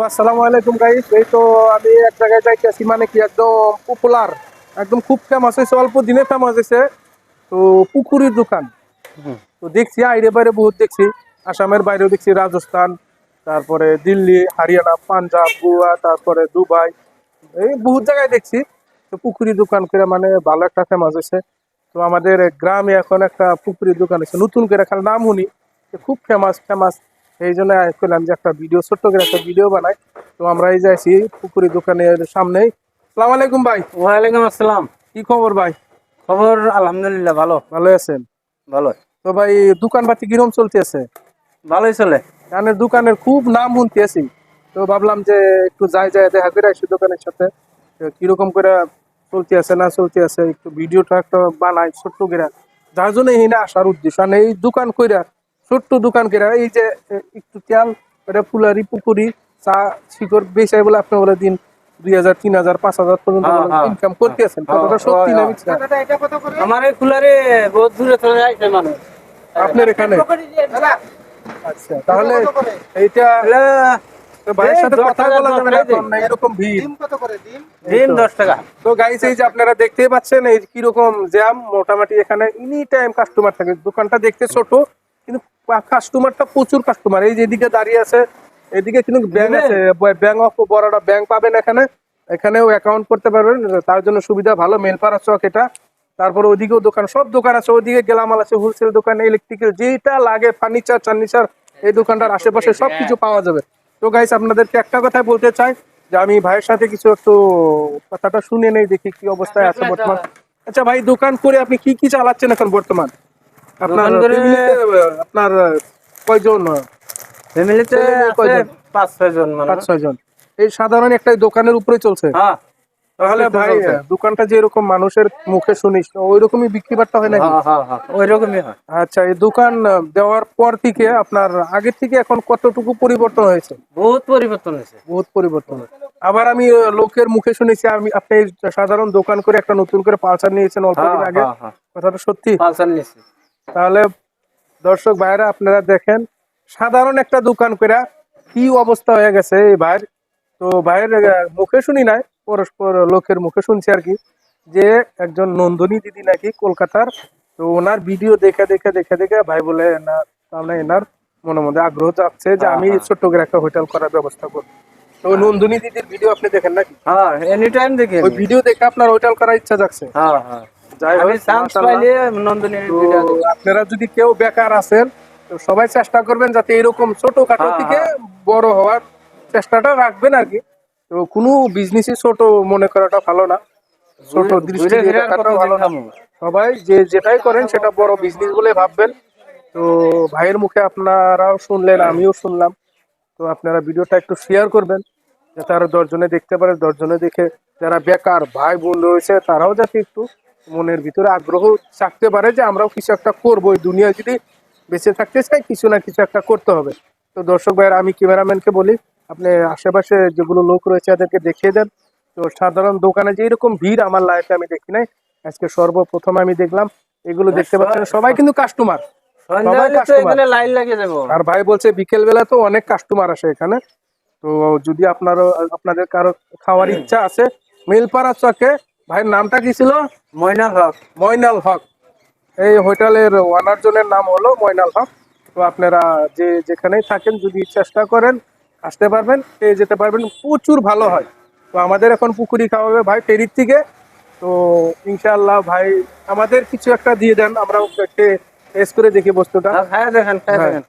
আসসালামু আলাইকুম গাইস। এই তো আমি এক জায়গায় যাইতেছি, মানে কি একদম পপুলার, একদম খুব ফেমাস হয়েছে, অল্প দিনে ফেমাস হয়েছে। তো পুকুরির দোকান। তো দেখছি আইরে বাইরে বহুত দেখছি, আসামের বাইরেও দেখছি, রাজস্থান, তারপরে দিল্লি, হরিয়ানা, পাঞ্জাব, গোয়া, তারপরে দুবাই, এই বহুত জায়গায় দেখছি। তো পুকুরি দোকান করে মানে ভালো একটা ফেমাস হয়েছে। তো আমাদের গ্রামে এখন একটা পুকুরির দোকান আছে নতুন করে, খালি নাম শুনি যে খুব ফেমাস ফেমাস। এই জন্য করলাম যে একটা ভিডিও, ছোট্ট করে একটা ভিডিও বানাই। তো আমরা এই যাইছি পুকুরি দোকানের সামনেই। সালাম আলাইকুম ভাই। ওয়ালাইকুম আসসালাম। কি খবর ভাই? খবর আলহামদুলিল্লাহ ভালো। ভালো আছেন? ভালো তো ভাই দোকান পাতি কিরম চলতেছে? ভালোই চলে। কানের দোকানের খুব নাম শুনতেছি। তো ভাবলাম যে একটু যাই যাই দেখা করে আসি দোকানের সাথে, তো কিরকম করে চলতে আছে না চলতে আছে, একটু ভিডিওটা একটা বানাই ছোট্ট করে। যার জন্য এই না আসার উদ্দেশ্য, মানে এই দোকান কইরা, ছোট্ট দোকান কইরা, এই যে একটু তেল, এটা ফুলারি পুকুরি, চা শিকড় বেচাই বলে আপনি বলে দিন 2000 3000 5000 পর্যন্ত হ্যাঁ, হ্যাঁ, ইনকাম করতেছেন, হ্যাঁ, কথাটা সত্যি না মিথ্যা? আমার এই কুলারে বহুত দূরে চলে যাইছে মানুষ। আপনার এখানে? আচ্ছা, তাহলে এইটা তো ভাইয়ের সাথে কথা বলা যাবে না এখন, এরকম ভিড়। ডিম 10 টাকা। তো গাইস, এই যে আপনারা দেখতেই পাচ্ছেন এই কিরকম জ্যাম, মোটামুটি এখানে এনি টাইম কাস্টমার থাকে। দোকানটা দেখতে ছোট, কিন্তু কাস্টমারটা প্রচুর কাস্টমার। এই যে এদিকে দাঁড়িয়ে আছে, এদিকে কিন্তু ব্যাংক আছে, ব্যাংক অফ বরোডা ব্যাংক পাবেন এখানে, এখানেও অ্যাকাউন্ট করতে পারবেন, তার জন্য সুবিধা ভালো। মেলপাড়া চক এটা। তারপরে ওদিকেও দোকান, সব দোকান আছে, ওদিকে গেলামাল আছে, হোলসেল দোকান, ইলেকট্রিক্যাল যেটা লাগে, ফার্নিচার টার্নিচার, এই দোকানটার আশেপাশে সবকিছু পাওয়া যাবে। তো গাইস, আপনাদেরকে একটা কথাই বলতে চাই যে আমি ভাইয়ের সাথে কিছু একটু কথাটা শুনে নেই, দেখি কি অবস্থায় আছে বর্তমান। আচ্ছা ভাই, দোকান করে আপনি কি কি চালাচ্ছেন এখন বর্তমান? আপনার দোকান করে ফ্যামিলিতে আপনার কয়জন? ফ্যামিলিতে ছেলে মেয়ে আছে কয়জন? 5-6 জন মানুষ। 5-6 জন। এই সাধারণ একটা দোকানের উপরে চলছে? হ্যাঁ, তাহলে সবকিছু ভাই চলছে। দোকানটা যে এরকম মানুষের মুখে শুনিস, ওই রকমই বিক্রি বাট্টা হয় নাকি? হ্যাঁ, হ্যাঁ, হ্যাঁ, ওই রকমই হয়। আচ্ছা, এই দোকান দেওয়ার পর থেকে আপনার আগের থেকে এখন কতটুকু পরিবর্তন হয়েছে? বহুত পরিবর্তন হয়েছে। বহুত পরিবর্তন। আবার আমি লোকের মুখে শুনেছি আপনি সাধারণ দোকান করে একটা নতুন করে পালসার নিয়েছেন অল্প হ্যাঁ, দিন আগে, হ্যাঁ, হ্যাঁ, কথাটা সত্যি? পালসার নিছি। তাহলে দর্শক ভাইরা আপনারা দেখেন, সাধারণ একটা দোকান করে কি অবস্থা হয়ে গেছে এই ভাইয়ের। তো ভাইয়ের মুখে শুনি নাই, পরস্পর লোকের মুখে শুনছি আর কি, যে একজন নন্দিনী দিদি নাকি কলকাতার। তো ওনার ভিডিও দেখে দেখে দেখে দেখে ভাই বলে না, তাহলে এনার মনে মধ্যে আগ্রহ যাচ্ছে যে হ্যাঁ, আমি হ্যাঁ, ছোট্ট করে একটা হোটেল করার ব্যবস্থা করবো। তো ওই নন্দিনী দিদির ভিডিও আপনি দেখেন নাকি? হ্যাঁ, এনি টাইম দেখি ওই আমি। ভিডিও দেখে আপনার হোটেল করার ইচ্ছা জাগছে? হ্যাঁ, হ্যাঁ, যাই আমি হোক, চান্স মাশাআল্লাহ। পাইলে নন্দিনীর তো ভিডিও দেখি। আপনারা যদি কেউ বেকার আছেন, তো সবাই চেষ্টা করবেন যাতে এরকম ছোটখাটো হ্যাঁ, থেকে হ্যাঁ, বড় হওয়ার চেষ্টাটা রাখবেন আর কি। তো কোনো বিজনেসই ছোট মনে করাটা ভালো না, ছোট দৃষ্টি ঘুরে দিয়ে ফিরে আর দেখাটাও কতদিন ভালো না। খামু। সবাই যে যেটাই করেন সেটা বড় বিজনেস বলে ভাববেন। তো ভাইয়ের মুখে আপনারাও শুনলেন, আমিও শুনলাম। তো আপনারা ভিডিওটা একটু শেয়ার করবেন, যাতে আরো 10 জনে দেখতে পারে, 10 জনে দেখে যারা বেকার ভাই বোন রয়েছে তারাও যাতে একটু মনের ভিতরে আগ্রহ থাকতে পারে যে আমরাও কিছু একটা করবো। এই দুনিয়া যদি বেঁচে থাকতে চাই, কিছু না কিছু একটা করতে হবে। তো দর্শক ভাইয়ের, আমি ক্যামেরাম্যানকে বলি আপনি আশেপাশে যেগুলো লোক রয়েছে তাদেরকে দেখিয়ে দেন। তো সাধারণ দোকানে যে এরকম ভিড় আমার লাইফে আমি দেখি নাই, আজকে সর্বপ্রথম আমি দেখলাম। এগুলো দেখতে পাচ্ছেন সবাই কিন্তু কাস্টমার, সন্ধ্যা সবাই হলে তো কাস্টমার। এখানে লাইন লাগে যাবো। আর ভাই বলছে বিকেল বেলা তো অনেক কাস্টমার আসে এখানে। তো যদি আপনাদের কারো খাওয়ার ইচ্ছা আছে, মিলপাড়া চকে, ভাইয়ের নামটা কি ছিল? ময়নাল হক। ময়নাল হক। এই হোটেলের ওনার জনের নাম হলো ময়নাল হক। তো আপনারা যে যেখানেই থাকেন, যদি চেষ্টা করেন আসতে পারবেন, পেয়ে যেতে পারবেন, প্রচুর ভালো হয়। তো আমাদের এখন পুকুরি খাওয়াবে ভাই ফেরির থেকে। তো ইনশাআল্লাহ ভাই আমাদের কিছু একটা দিয়ে দেন, আমরাও টেস্ট করে দেখি বস্তুটা। খায় দেখেন, খায় হ্যাঁ। দেখেন।